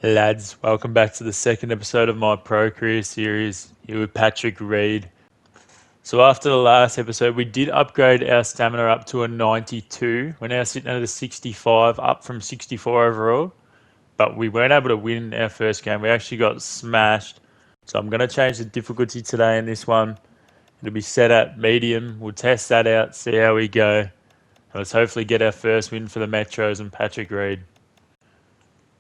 Lads, welcome back to the second episode of my Pro Career series here with Patrick Reid. So after the last episode, we did upgrade our stamina up to a 92. We're now sitting at a 65, up from 64 overall. But we weren't able to win our first game. We actually got smashed. So I'm going to change the difficulty today in this one. It'll be set at medium. We'll test that out, see how we go. And let's hopefully get our first win for the Metros and Patrick Reid.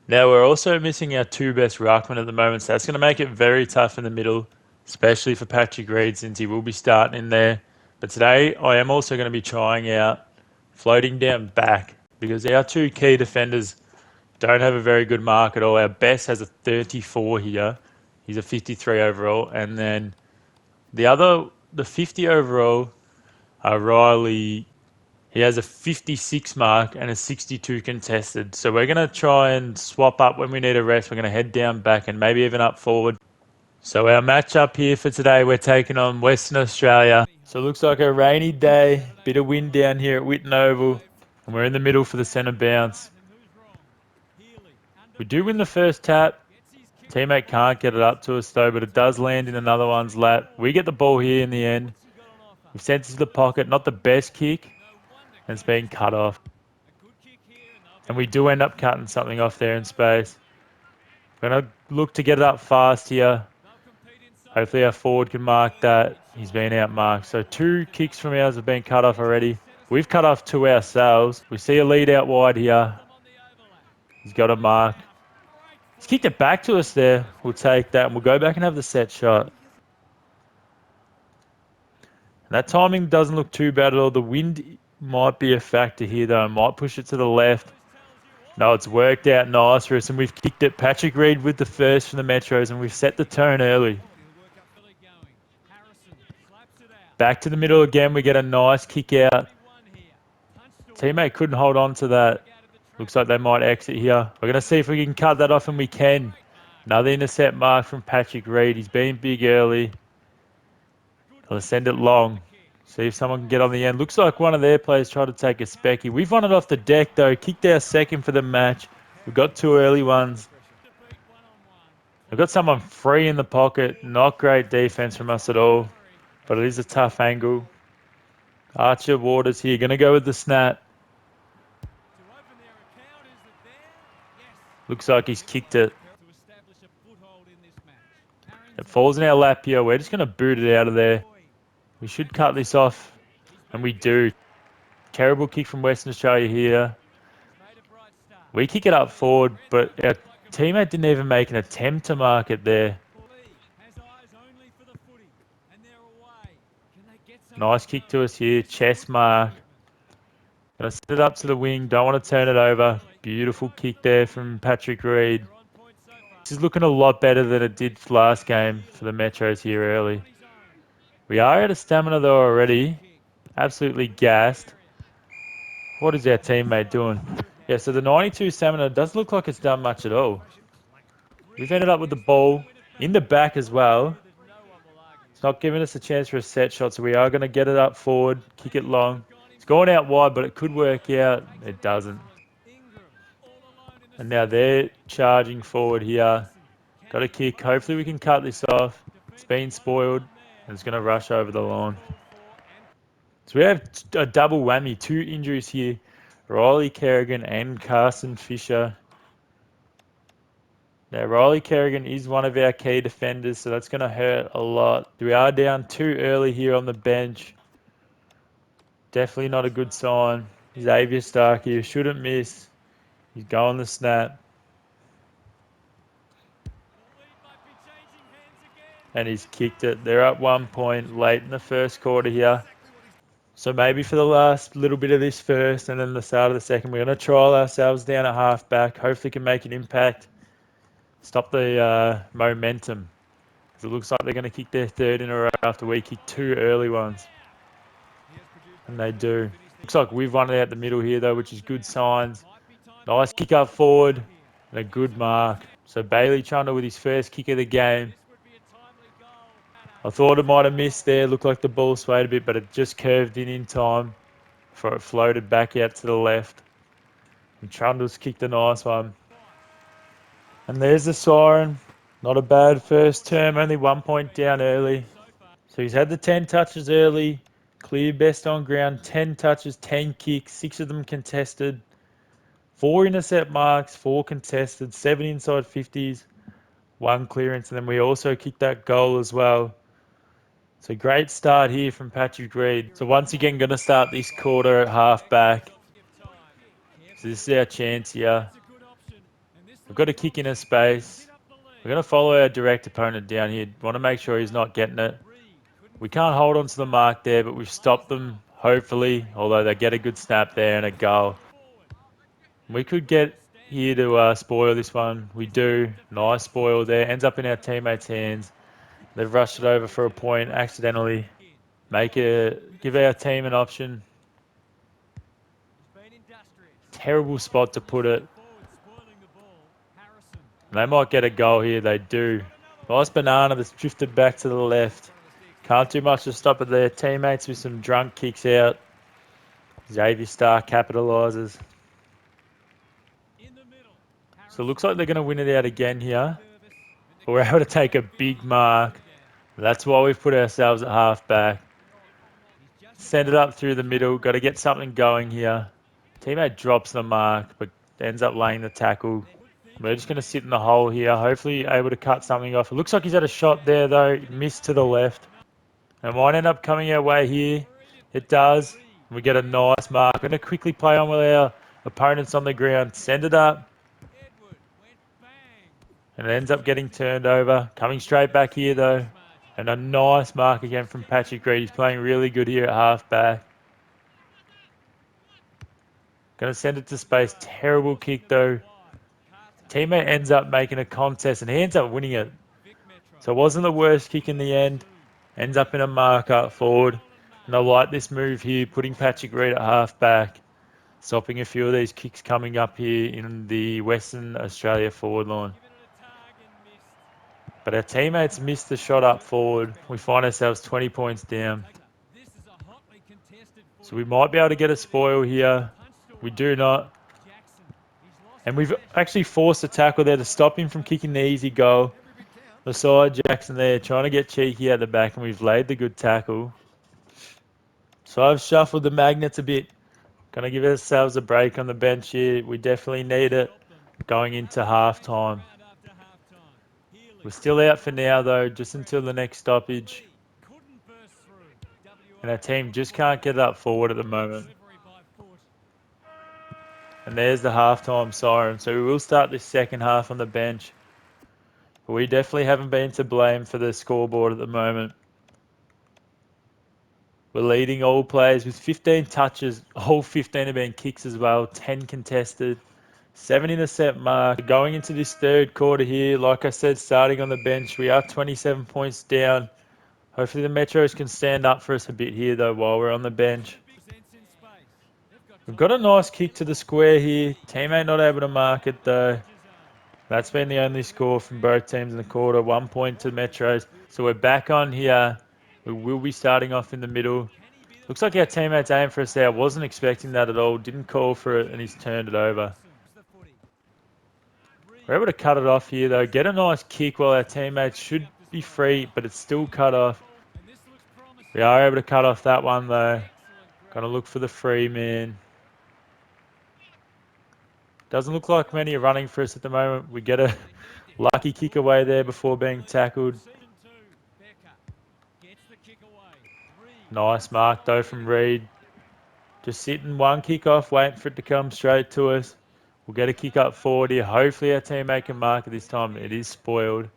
Now, we're also missing our two best ruckmen at the moment, so that's going to make it very tough in the middle, especially for Patrick Reid since he will be starting in there. But today, I am also going to be trying out floating down back because our two key defenders don't have a very good mark at all. Our best has a 34 here. He's a 53 overall. And then the 50 overall, Riley, he has a 56 mark and a 62 contested. So we're going to try and swap up when we need a rest. We're going to head down back and maybe even up forward. So our matchup here for today, we're taking on Western Australia. So it looks like a rainy day, bit of wind down here at Whitten Oval. And we're in the middle for the centre bounce. We do win the first tap. Teammate can't get it up to us though, but it does land in another one's lap. We get the ball here in the end. We've sent it to the pocket, not the best kick. And it's been cut off. And we do end up cutting something off there in space. We're going to look to get it up fast here. Hopefully our forward can mark that. He's been outmarked. So two kicks from ours have been cut off already. We've cut off two ourselves. We see a lead out wide here. He's got a mark. He's kicked it back to us there. We'll take that and we'll go back and have the set shot. And that timing doesn't look too bad at all. The wind might be a factor here though. Might push it to the left. No, it's worked out nice for us, and we've kicked it. Patrick Reid with the first from the Metros, and we've set the tone early. Back to the middle again. We get a nice kick out. Teammate couldn't hold on to that. Looks like they might exit here. We're going to see if we can cut that off, and we can. Another intercept mark from Patrick Reid. He's been big early. Let's send it long. See if someone can get on the end. Looks like one of their players tried to take a specky. We've won it off the deck, though. Kicked our second for the match. We've got two early ones. We've got someone free in the pocket. Not great defense from us at all. But it is a tough angle. Archer Waters here. Going to go with the snap. Looks like he's kicked it. It falls in our lap here. We're just going to boot it out of there. We should cut this off. And we do. Terrible kick from Western Australia here. We kick it up forward, but our teammate didn't even make an attempt to mark it there. Nice kick to us here. Chest mark. Gonna set it up to the wing. Don't want to turn it over. Beautiful kick there from Patrick Reid. This is looking a lot better than it did last game for the Metros here early. We are out of stamina though already. Absolutely gassed. What is our teammate doing? Yeah, so the 92 stamina doesn't look like it's done much at all. We've ended up with the ball in the back as well. It's not giving us a chance for a set shot, so we are going to get it up forward, kick it long. It's going out wide, but it could work out. It doesn't. And now they're charging forward here. Got a kick. Hopefully we can cut this off. It's been spoiled, and it's going to rush over the line. So we have a double whammy, two injuries here. Riley Kerrigan and Carson Fisher. Now, Riley Kerrigan is one of our key defenders, so that's going to hurt a lot. We are down too early here on the bench. Definitely not a good sign. Xavier Stark here shouldn't miss. He's going the snap. And he's kicked it. They're up 1 point late in the first quarter here. So maybe for the last little bit of this first and then the start of the second, we're going to trial ourselves down at half back. Hopefully can make an impact. Stop the momentum. It looks like they're going to kick their third in a row after we kick two early ones. And they do. Looks like we've won it out the middle here, though, which is good signs. Nice kick up forward and a good mark. So Bailey Trundle with his first kick of the game. I thought it might have missed there. Looked like the ball swayed a bit, but it just curved in time before it floated back out to the left. And Trundle's kicked a nice one. And there's the siren. Not a bad first term, only 1 point down early. So he's had the 10 touches early, clear best on ground, 10 touches, 10 kicks, 6 of them contested, 4 intercept marks, 4 contested, 7 inside 50s, 1 clearance, and then we also kicked that goal as well. So great start here from Patrick Reid. So once again, going to start this quarter at half back. So this is our chance here. We've got a kick in a space. We're going to follow our direct opponent down here. Want to make sure he's not getting it. We can't hold on to the mark there, but we've stopped them, hopefully, although they get a good snap there and a goal. We could get here to spoil this one. We do. Nice spoil there. Ends up in our teammates' hands. They've rushed it over for a point accidentally. Give our team an option. Terrible spot to put it. They might get a goal here. They do. Nice banana that's drifted back to the left. Can't do much to stop it there. Teammates with some drunk kicks out. Xavier Star capitalises. So it looks like they're going to win it out again here. But we're able to take a big mark. That's why we've put ourselves at half back. Send it up through the middle. Got to get something going here. Teammate drops the mark, but ends up laying the tackle. We're just going to sit in the hole here. Hopefully able to cut something off. It looks like he's had a shot there, though. Missed to the left. It might end up coming our way here. It does. We get a nice mark. We're going to quickly play on with our opponents on the ground. Send it up. And it ends up getting turned over. Coming straight back here, though. And a nice mark again from Patrick Reid. He's playing really good here at half-back. Going to send it to space. Terrible kick, though. Teammate ends up making a contest, and he ends up winning it. So it wasn't the worst kick in the end. Ends up in a mark-up forward. And I like this move here, putting Patrick Reid at half-back. Stopping a few of these kicks coming up here in the Western Australia forward line. But our teammates missed the shot up forward. We find ourselves 20 points down. So we might be able to get a spoil here. We do not. And we've actually forced a tackle there to stop him from kicking the easy goal. Beside Jackson there, trying to get cheeky at the back, and we've laid the good tackle. So I've shuffled the magnets a bit. Going to give ourselves a break on the bench here. We definitely need it going into halftime. We're still out for now, though, just until the next stoppage. And our team just can't get up forward at the moment. And there's the halftime siren. So we will start this second half on the bench. But we definitely haven't been to blame for the scoreboard at the moment. We're leading all players with 15 touches. All 15 have been kicks as well. 10 contested. 7 intercept mark. Going into this third quarter here, like I said, starting on the bench, we are 27 points down. Hopefully the Metros can stand up for us a bit here, though, while we're on the bench. We've got a nice kick to the square here. Teammate not able to mark it, though. That's been the only score from both teams in the quarter. 1 point to Metros. So we're back on here. We will be starting off in the middle. Looks like our teammate's aimed for us there. Wasn't expecting that at all. Didn't call for it, and he's turned it over. We're able to cut it off here, though. Get a nice kick while our teammates should be free, but it's still cut off. We are able to cut off that one, though. Got to look for the free man. Doesn't look like many are running for us at the moment. We get a lucky kick away there before being tackled. Nice mark, though, from Reid. Just sitting one kick off, waiting for it to come straight to us. We'll get a kick up forward here. Hopefully our teammate can mark it this time. It is spoiled.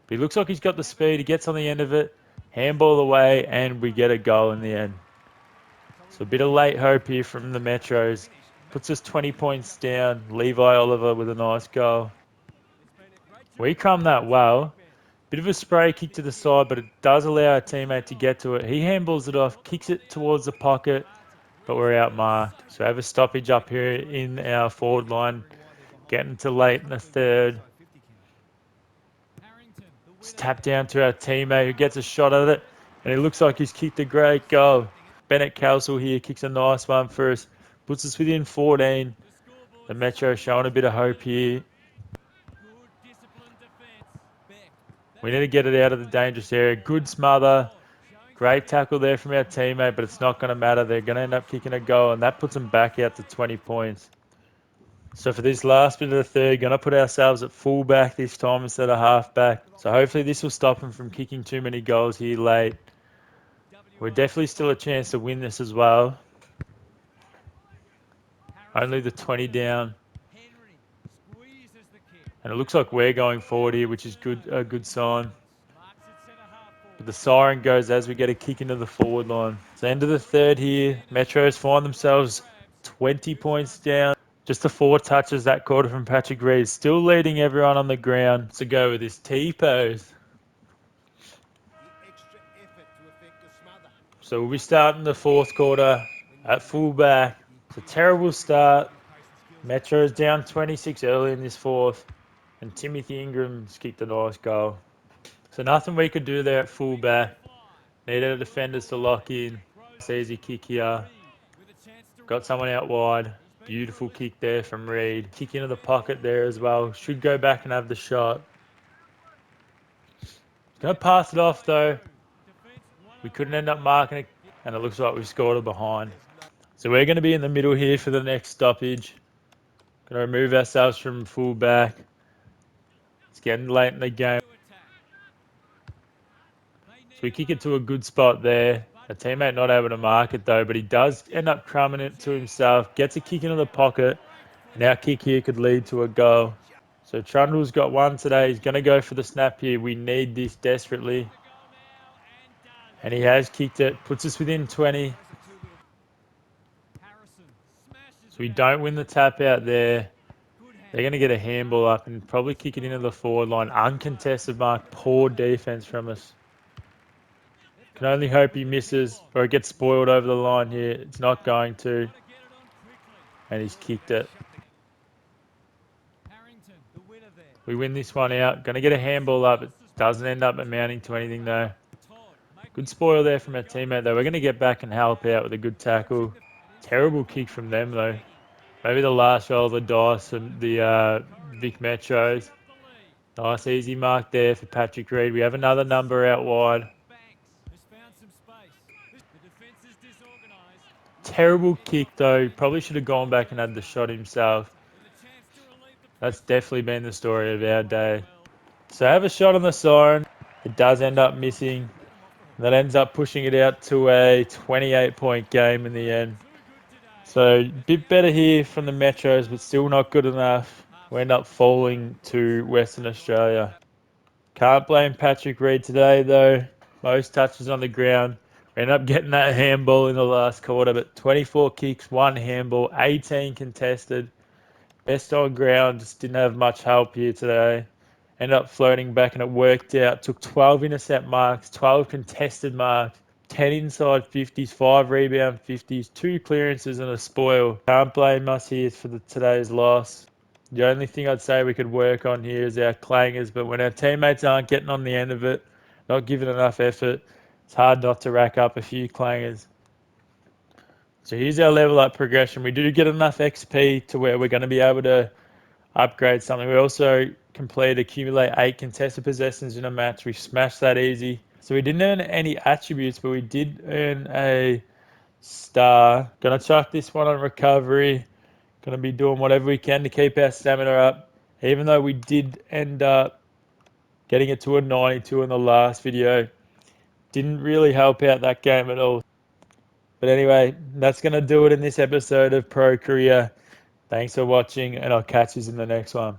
But he looks like he's got the speed. He gets on the end of it. Handball away, and we get a goal in the end. So a bit of late hope here from the Metros. Puts us 20 points down. Levi Oliver with a nice goal. We come that well. Bit of a spray kick to the side, but it does allow our teammate to get to it. He handballs it off, kicks it towards the pocket, but we're outmarked. So have a stoppage up here in our forward line. Getting to late in the third. It's tapped down to our teammate who gets a shot at it. And it looks like he's kicked a great goal. Bennett Castle here kicks a nice one for us. Puts us within 14. The Metro showing a bit of hope here. We need to get it out of the dangerous area. Good smother. Great tackle there from our teammate, but it's not going to matter. They're going to end up kicking a goal, and that puts them back out to 20 points. So for this last bit of the third, going to put ourselves at fullback this time instead of halfback. So hopefully this will stop them from kicking too many goals here late. We're definitely still a chance to win this as well. Only the 20 down. And it looks like we're going forward here, which is a good sign. But the siren goes as we get a kick into the forward line. So end of the third here. Metros find themselves 20 points down. Just the 4 touches that quarter from Patrick Reid. Still leading everyone on the ground to go with this T-pose. So we'll be starting the fourth quarter at fullback. It's a terrible start. Metro's down 26 early in this fourth. And Timothy Ingram's kicked a nice goal. So nothing we could do there at fullback. Needed the defenders to lock in. It's easy kick here. Got someone out wide. Beautiful kick there from Reid. Kick into the pocket there as well. Should go back and have the shot. Going to pass it off though. We couldn't end up marking it. And it looks like we've scored it behind. So we're going to be in the middle here for the next stoppage. Going to remove ourselves from fullback. It's getting late in the game. So we kick it to a good spot there. A teammate not able to mark it though, but he does end up crumbing it to himself. Gets a kick into the pocket. And our kick here could lead to a goal. So Trundle's got one today. He's going to go for the snap here. We need this desperately. And he has kicked it. Puts us within 20. So we don't win the tap out there. They're going to get a handball up and probably kick it into the forward line. Uncontested mark. Poor defense from us. Can only hope he misses or it gets spoiled over the line here. It's not going to. And he's kicked it. We win this one out. Going to get a handball up. It doesn't end up amounting to anything though. Good spoil there from our teammate though. We're going to get back and help out with a good tackle. Terrible kick from them though. Maybe the last roll of the dice and the Vic Metros. Nice easy mark there for Patrick Reid. We have another number out wide. Terrible kick though. Probably should have gone back and had the shot himself. That's definitely been the story of our day. So I have a shot on the siren. It does end up missing. That ends up pushing it out to a 28-point game in the end. So a bit better here from the Metros, but still not good enough. We end up falling to Western Australia. Can't blame Patrick Reid today though. Most touches on the ground. We end up getting that handball in the last quarter, but 24 kicks, 1 handball, 18 contested. Best on ground, just didn't have much help here today. Ended up floating back and it worked out. Took 12 intercept marks, 12 contested marks, 10 inside 50s, 5 rebound 50s, 2 clearances and a spoil. Can't blame us here for today's loss. The only thing I'd say we could work on here is our clangers, but when our teammates aren't getting on the end of it, not giving enough effort, it's hard not to rack up a few clangers. So here's our level up progression. We do get enough XP to where we're going to be able to upgrade something. We also accumulate 8 contested possessions in a match. We smashed that easy. So we didn't earn any attributes, but we did earn a star. Gonna chuck this one on recovery. Gonna be doing whatever we can to keep our stamina up. Even though we did end up getting it to a 92 in the last video. Didn't really help out that game at all. But anyway, that's gonna do it in this episode of Pro Career. Thanks for watching, and I'll catch you in the next one.